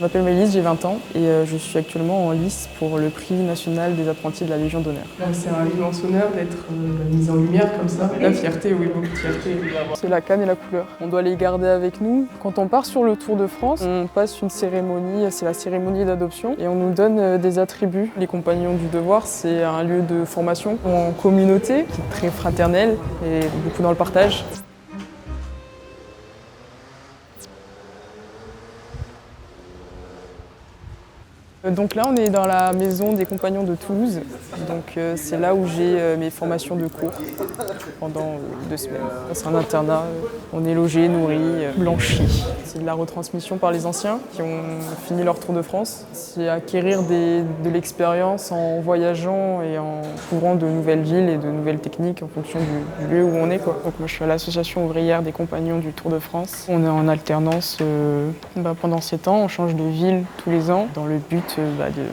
Je m'appelle Mélisse, j'ai 20 ans et je suis actuellement en lice pour le prix national des apprentis de la Légion d'honneur. C'est un immense honneur d'être mis en lumière comme ça. La fierté, oui, beaucoup de fierté. C'est la canne et la couleur. On doit les garder avec nous. Quand on part sur le Tour de France, on passe une cérémonie, c'est la cérémonie d'adoption et on nous donne des attributs. Les Compagnons du Devoir, c'est un lieu de formation en communauté qui est très fraternel et beaucoup dans le partage. Donc là, on est dans la maison des Compagnons de Toulouse. Donc c'est là où j'ai mes formations de cours pendant 2 semaines. C'est un internat, on est logé, nourri, blanchi. C'est de la retransmission par les anciens qui ont fini leur Tour de France. C'est acquérir de l'expérience en voyageant et en couvrant de nouvelles villes et de nouvelles techniques en fonction du lieu où on est, quoi. Donc moi je suis à l'association ouvrière des Compagnons du Tour de France. On est en alternance pendant 7 ans, on change de ville tous les ans dans le but de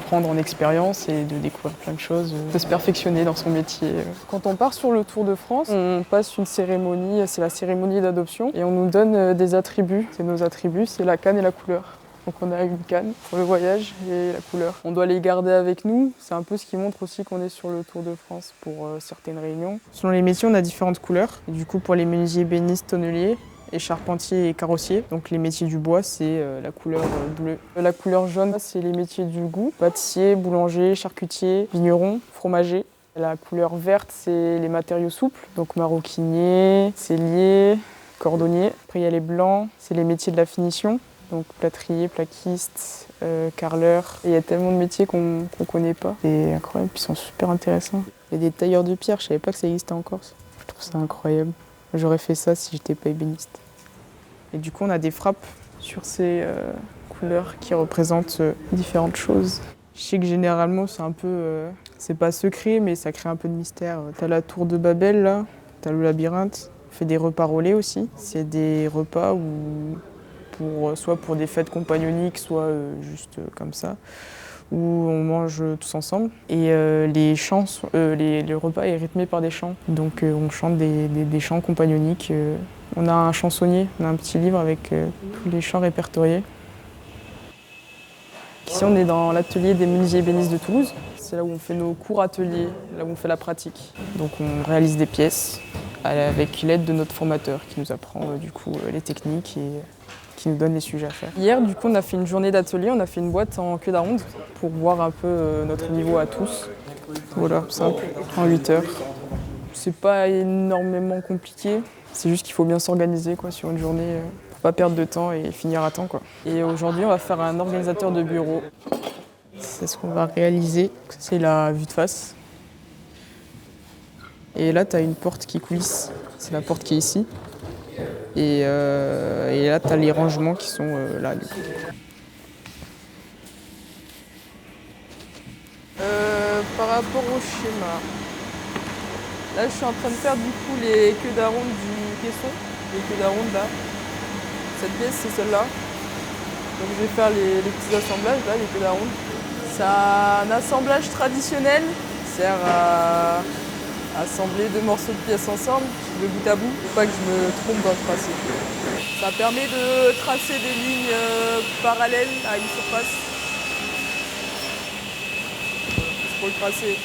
prendre en expérience et de découvrir plein de choses, de se perfectionner dans son métier. Quand on part sur le Tour de France, on passe une cérémonie, c'est la cérémonie d'adoption et on nous donne des attributs. C'est nos attributs, c'est la canne et la couleur. Donc on a une canne pour le voyage et la couleur. On doit les garder avec nous, c'est un peu ce qui montre aussi qu'on est sur le Tour de France pour certaines réunions. Selon les métiers, on a différentes couleurs. Et du coup, pour les menuisiers, ébénistes, tonneliers, et charpentiers et carrossiers. Donc les métiers du bois, c'est la couleur bleue. La couleur jaune, c'est les métiers du goût. Pâtissier, boulanger, charcutier, vigneron, fromager. La couleur verte, c'est les matériaux souples. Donc maroquinier, sellier, cordonnier. Après il y a les blancs, c'est les métiers de la finition. Donc plâtrier, plaquiste, carreleur. Et il y a tellement de métiers qu'on connaît pas. C'est incroyable, puis ils sont super intéressants. Il y a des tailleurs de pierre, je savais pas que ça existait en Corse. Je trouve ça incroyable. J'aurais fait ça si j'étais pas ébéniste. Et du coup, on a des frappes sur ces couleurs qui représentent différentes choses. Je sais que généralement, c'est un peu... c'est pas secret, mais ça crée un peu de mystère. T'as la tour de Babel, là. T'as le labyrinthe. On fait des repas relais aussi. C'est des repas soit pour des fêtes compagnoniques, soit juste comme ça, où on mange tous ensemble. Et le repas est rythmé par des chants. Donc on chante des chants compagnoniques. On a un chansonnier, on a un petit livre avec tous les chants répertoriés. Ici on est dans l'atelier des menuisiers ébénistes de Toulouse. C'est là où on fait nos cours ateliers, là où on fait la pratique. Donc on réalise des pièces avec l'aide de notre formateur qui nous apprend les techniques et qui nous donne les sujets à faire. Hier, du coup, on a fait une journée d'atelier, on a fait une boîte en queue d'aronde pour voir un peu notre niveau à tous. Voilà, simple, en 8 heures. C'est pas énormément compliqué, c'est juste qu'il faut bien s'organiser sur une journée pour pas perdre de temps et finir à temps, quoi. Et aujourd'hui, on va faire un organisateur de bureau. C'est ce qu'on va réaliser, c'est la vue de face. Et là, tu as une porte qui coulisse, c'est la porte qui est ici. Et là, tu as les rangements qui sont là, du coup. Par rapport au schéma, là, je suis en train de faire du coup les queues d'aronde du caisson. Les queues d'aronde, là. Cette pièce, c'est celle-là. Donc, je vais faire les petits assemblages, là, les queues d'aronde. C'est un assemblage traditionnel qui sert à assembler 2 morceaux de pièces ensemble, de bout à bout, pour pas que je me trompe dans le tracé. Ça permet de tracer des lignes parallèles à une surface. C'est pour le tracé.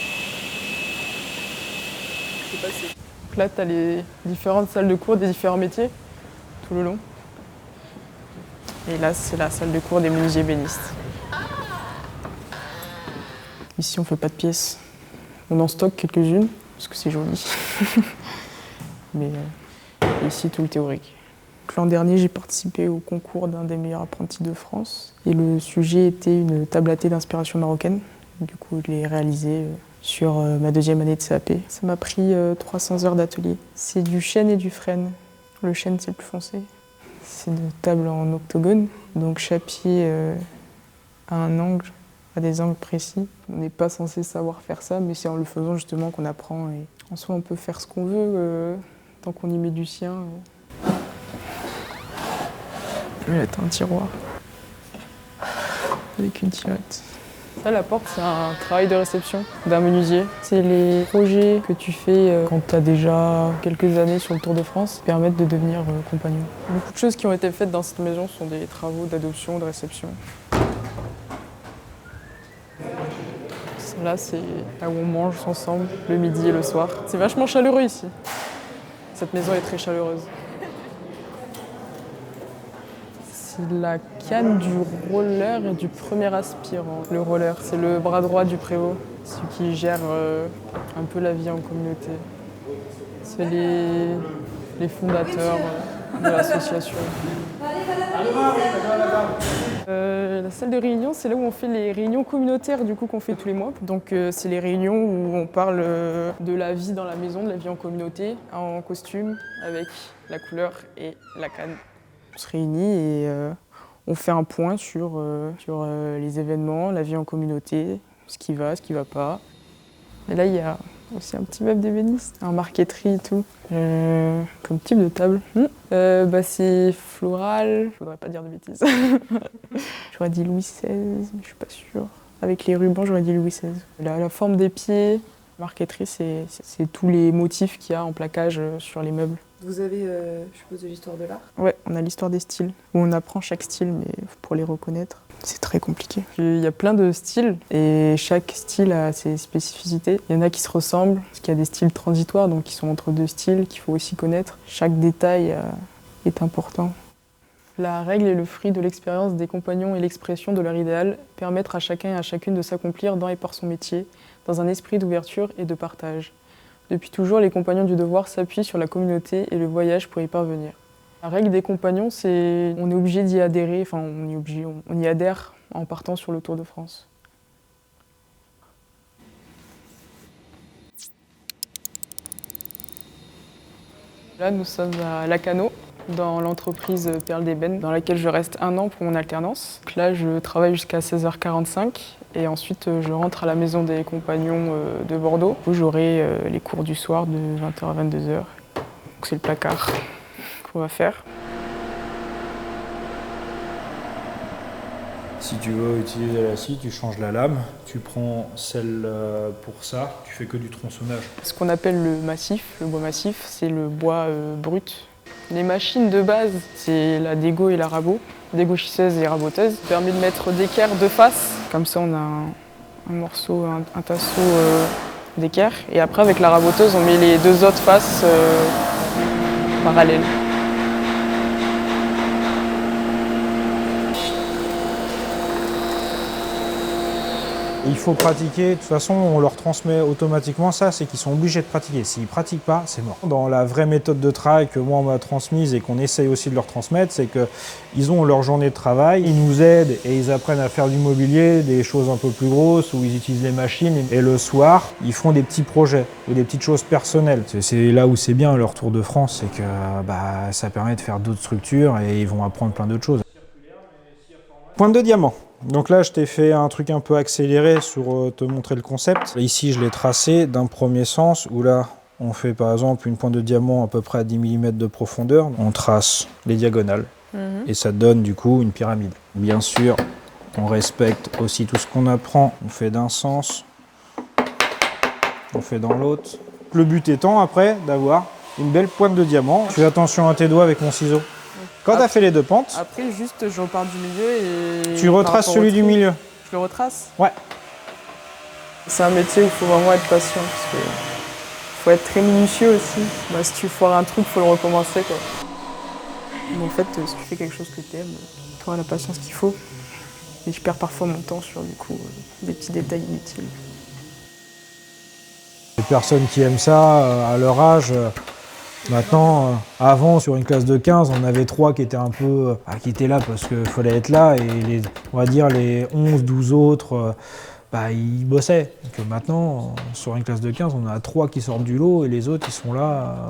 C'est passé. Donc là, tu as les différentes salles de cours des différents métiers, tout le long. Et là, c'est la salle de cours des menuisiers ébénistes. Ici, on fait pas de pièces. On en stocke quelques-unes, parce que c'est joli. Mais ici, tout le théorique. L'an dernier, j'ai participé au concours d'un des meilleurs apprentis de France. Et le sujet était une tablatée d'inspiration marocaine. Du coup, je l'ai réalisé sur ma 2e année de CAP. Ça m'a pris 300 heures d'atelier. C'est du chêne et du frêne. Le chêne, c'est le plus foncé. C'est une table en octogone. Donc chaque pied a un angle, a des angles précis. On n'est pas censé savoir faire ça, mais c'est en le faisant justement qu'on apprend. Et en soi, on peut faire ce qu'on veut tant qu'on y met du sien. Je vais mettre un tiroir avec une tirette. Ça, la porte, c'est un travail de réception d'un menuisier. C'est les projets que tu fais quand tu as déjà quelques années sur le Tour de France qui permettent de devenir compagnon. Beaucoup de choses qui ont été faites dans cette maison sont des travaux d'adoption, de réception. Là, c'est là où on mange ensemble le midi et le soir. C'est vachement chaleureux ici. Cette maison est très chaleureuse. C'est la canne du roller et du premier aspirant. Le roller, c'est le bras droit du prévôt, celui qui gère un peu la vie en communauté. C'est les fondateurs de l'association. La salle de réunion, c'est là où on fait les réunions communautaires du coup qu'on fait tous les mois. Donc c'est les réunions où on parle de la vie dans la maison, de la vie en communauté, en costume, avec la couleur et la canne. On se réunit et on fait un point sur les événements, la vie en communauté, ce qui va pas. Et là, il y a aussi un petit meuble d'ébéniste, un marqueterie et tout, comme type de table. C'est floral, je voudrais pas dire de bêtises. J'aurais dit Louis XVI, mais je suis pas sûre. Avec les rubans, j'aurais dit Louis XVI. La forme des pieds, marqueterie, c'est tous les motifs qu'il y a en plaquage sur les meubles. Vous avez, je suppose, de l'histoire de l'art? Ouais, on a l'histoire des styles, où on apprend chaque style, mais pour les reconnaître, c'est très compliqué. Il y a plein de styles, et chaque style a ses spécificités. Il y en a qui se ressemblent, parce qu'il y a des styles transitoires, donc qui sont entre deux styles, qu'il faut aussi connaître. Chaque détail est important. La règle est le fruit de l'expérience des compagnons et l'expression de leur idéal, permettre à chacun et à chacune de s'accomplir dans et par son métier, dans un esprit d'ouverture et de partage. Depuis toujours, les compagnons du devoir s'appuient sur la communauté et le voyage pour y parvenir. La règle des compagnons, c'est on est obligé d'y adhérer, enfin on y adhère en partant sur le Tour de France. Là, nous sommes à Lacanau, dans l'entreprise Perle d'Ébène, dans laquelle je reste 1 an pour mon alternance. Donc là, je travaille jusqu'à 16h45 et ensuite je rentre à la maison des compagnons de Bordeaux, où j'aurai les cours du soir de 20h à 22h. Donc c'est le placard qu'on va faire. Si tu veux utiliser la scie, tu changes la lame, tu prends celle pour ça, tu fais que du tronçonnage. Ce qu'on appelle le massif, le bois massif, c'est le bois brut. Les machines de base, c'est la dégo et la rabot, dégauchisseuse et raboteuse. Ça permet de mettre d'équerre de face, comme ça on a un morceau, un tasseau d'équerre. Et après avec la raboteuse, on met les 2 autres faces parallèles. Il faut pratiquer, de toute façon on leur transmet automatiquement ça, c'est qu'ils sont obligés de pratiquer. S'ils ne pratiquent pas, c'est mort. Dans la vraie méthode de travail que moi on m'a transmise et qu'on essaye aussi de leur transmettre, c'est qu'ils ont leur journée de travail, ils nous aident et ils apprennent à faire du mobilier, des choses un peu plus grosses où ils utilisent les machines. Et le soir, ils font des petits projets ou des petites choses personnelles. C'est là où c'est bien leur Tour de France, c'est que ça permet de faire d'autres structures et ils vont apprendre plein d'autres choses. Pointe de diamant. Donc là, je t'ai fait un truc un peu accéléré sur te montrer le concept. Ici, je l'ai tracé d'un premier sens, où là, on fait par exemple une pointe de diamant à peu près à 10 mm de profondeur. On trace les diagonales et ça donne du coup une pyramide. Bien sûr, on respecte aussi tout ce qu'on apprend. On fait d'un sens, on fait dans l'autre. Le but étant après d'avoir une belle pointe de diamant. Fais attention à tes doigts avec mon ciseau. Quand tu as fait les 2 pentes, après juste je repars du milieu et... Tu retraces celui du milieu. Je le retrace? Ouais. C'est un métier où il faut vraiment être patient parce que faut être très minutieux aussi. Si tu foires un truc, il faut le recommencer quoi. Mais en fait, si tu fais quelque chose que tu aimes, tu auras la patience qu'il faut. Et je perds parfois mon temps sur du coup des petits détails inutiles. Les personnes qui aiment ça à leur âge. Maintenant, avant, sur une classe de 15, on avait 3 qui étaient un peu... qui étaient là parce qu'il fallait être là, et on va dire les 11, 12 autres, ils bossaient. Donc maintenant, sur une classe de 15, on a 3 qui sortent du lot, et les autres, ils sont là...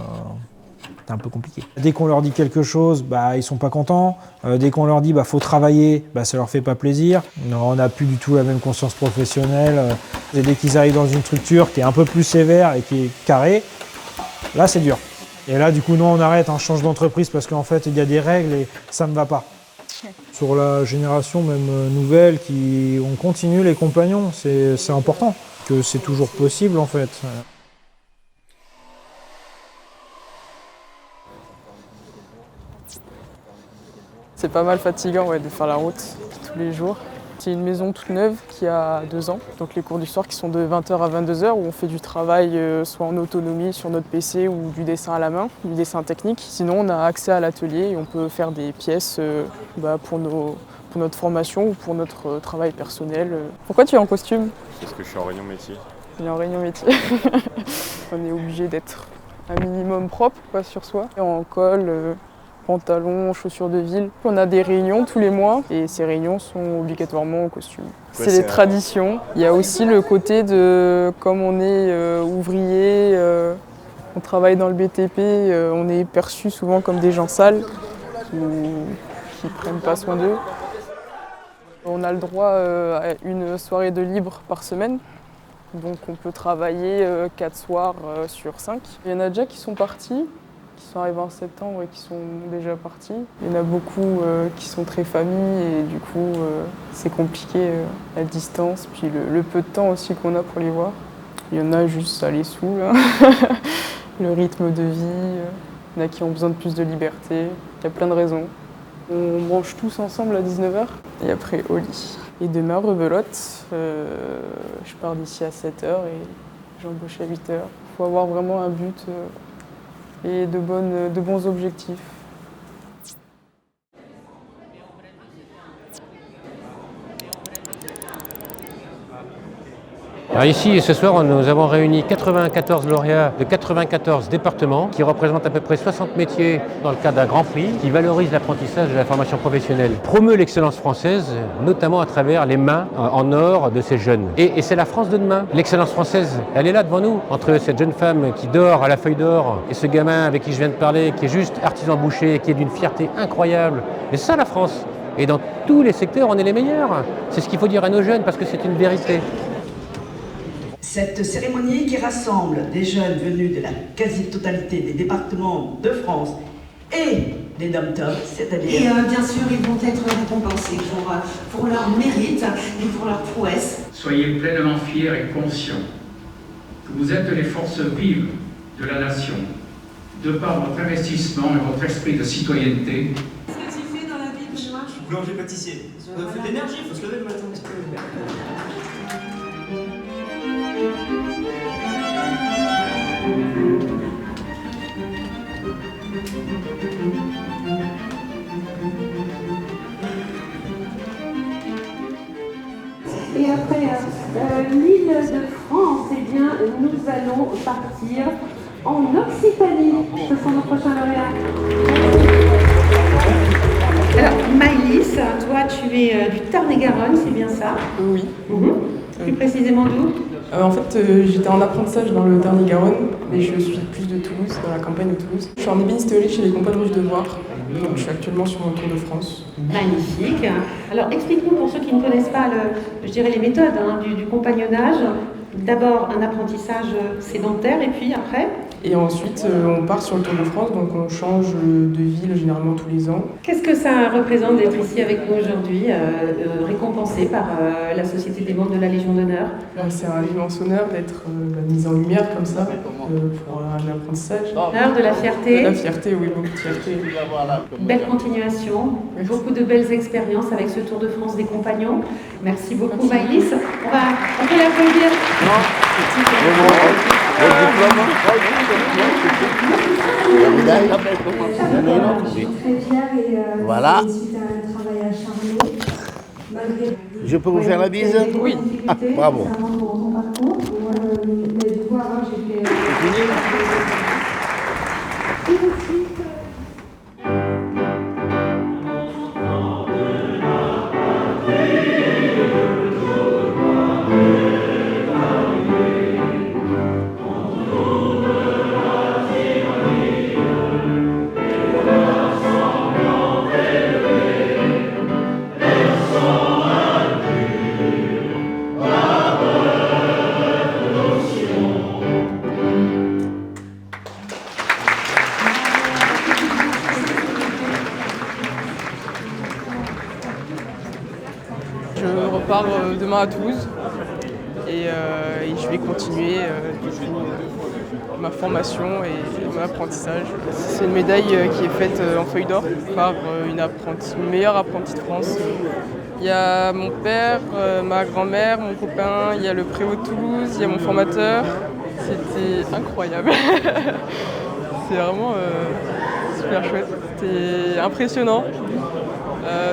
c'est un peu compliqué. Dès qu'on leur dit quelque chose, ils sont pas contents. Dès qu'on leur dit faut travailler, ça leur fait pas plaisir. Non, on n'a plus du tout la même conscience professionnelle. Et dès qu'ils arrivent dans une structure qui est un peu plus sévère et qui est carrée, là, c'est dur. Et là, du coup, non, on arrête, on change d'entreprise parce qu'en fait, il y a des règles et ça ne me va pas. Sur la génération même nouvelle, on continue les compagnons, c'est important, que c'est toujours possible en fait. C'est pas mal fatigant de faire la route tous les jours. C'est une maison toute neuve qui a 2 ans, donc les cours du soir qui sont de 20h à 22h où on fait du travail soit en autonomie sur notre PC ou du dessin à la main, du dessin technique. Sinon on a accès à l'atelier et on peut faire des pièces pour notre formation ou pour notre travail personnel. Pourquoi tu es en costume? Parce que je suis en réunion métier. Il est en réunion métier. On est obligé d'être un minimum propre sur soi, en col, pantalon, chaussures de ville. On a des réunions tous les mois et ces réunions sont obligatoirement en costume. C'est les traditions. Il y a aussi le côté de, comme on est ouvrier, on travaille dans le BTP, on est perçu souvent comme des gens sales qui ne prennent pas soin d'eux. On a le droit à une soirée de libre par semaine. Donc on peut travailler 4 soirs sur 5. Il y en a déjà qui sont partis, qui sont arrivés en septembre et qui sont déjà partis. Il y en a beaucoup qui sont très familles et du coup c'est compliqué la distance, puis le peu de temps aussi qu'on a pour les voir. Il y en a juste ça les saoule, le rythme de vie, il y en a qui ont besoin de plus de liberté, il y a plein de raisons. On mange tous ensemble à 19h et après au lit. Et demain, rebelote, je pars d'ici à 7h et j'embauche à 8h. Il faut avoir vraiment un but et de bons objectifs. Alors ici, ce soir, nous avons réuni 94 lauréats de 94 départements qui représentent à peu près 60 métiers dans le cadre d'un grand prix qui valorise l'apprentissage de la formation professionnelle, promeut l'excellence française, notamment à travers les mains en or de ces jeunes. Et c'est la France de demain. L'excellence française, elle est là devant nous, entre cette jeune femme qui dort à la feuille d'or et ce gamin avec qui je viens de parler, qui est juste artisan boucher, qui est d'une fierté incroyable. Et ça, la France. Et dans tous les secteurs, on est les meilleurs. C'est ce qu'il faut dire à nos jeunes parce que c'est une vérité. Cette cérémonie qui rassemble des jeunes venus de la quasi-totalité des départements de France et des dom-toms, c'est-à-dire... Et bien sûr, ils vont être récompensés pour leur mérite et pour leur prouesse. Soyez pleinement fiers et conscients que vous êtes les forces vives de la nation, de par votre investissement et votre esprit de citoyenneté. Qu'est-ce que tu fais dans la vie, Benoît? Je suis boulanger-pâtissier. Ça fait de l'énergie, il faut se lever le matin. Et après l'île de France, eh bien, nous allons partir en Occitanie. Ce sont nos prochains lauréats. Alors, Maëlys, toi, tu es du Tarn-et-Garonne, c'est bien ça? Oui. Plus précisément d'où? En fait, j'étais en apprentissage dans le Tarn-et-Garonne, mais je suis plus de Toulouse, dans la campagne de Toulouse. Je suis en ébéniste théorique chez les Compagnies Rouges de Voir, donc je suis actuellement sur mon tour de France. Magnifique. Alors, explique-nous pour ceux qui ne connaissent pas, les méthodes du compagnonnage. D'abord, un apprentissage sédentaire, et puis après? Et ensuite, on part sur le Tour de France, donc on change de ville généralement tous les ans. Qu'est-ce que ça représente d'être ici avec nous aujourd'hui, récompensé par la Société des membres de la Légion d'honneur? C'est un immense honneur d'être mise en lumière comme ça pour un apprentissage. L'heure de la fierté. De la fierté, oui, beaucoup de fierté. Belle continuation, beaucoup de belles expériences avec ce Tour de France des compagnons. Merci beaucoup Maëlys. On peut l'applaudir. Voilà. Je peux vous faire la bise? Oui. Ah, bravo. je repars demain à Toulouse et je vais continuer ma formation et mon apprentissage. C'est une médaille qui est faite en feuille d'or par une meilleure apprentie de France. Il y a mon père, ma grand-mère, mon copain, il y a le prévôt de Toulouse, il y a mon formateur. C'était incroyable. C'est vraiment super chouette. C'était impressionnant,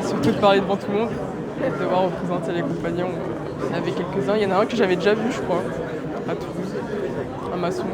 surtout de parler devant tout le monde, de devoir représenter les compagnons. Il y en avait quelques-uns. Il y en a un que j'avais déjà vu, je crois, à Toulouse, un maçon.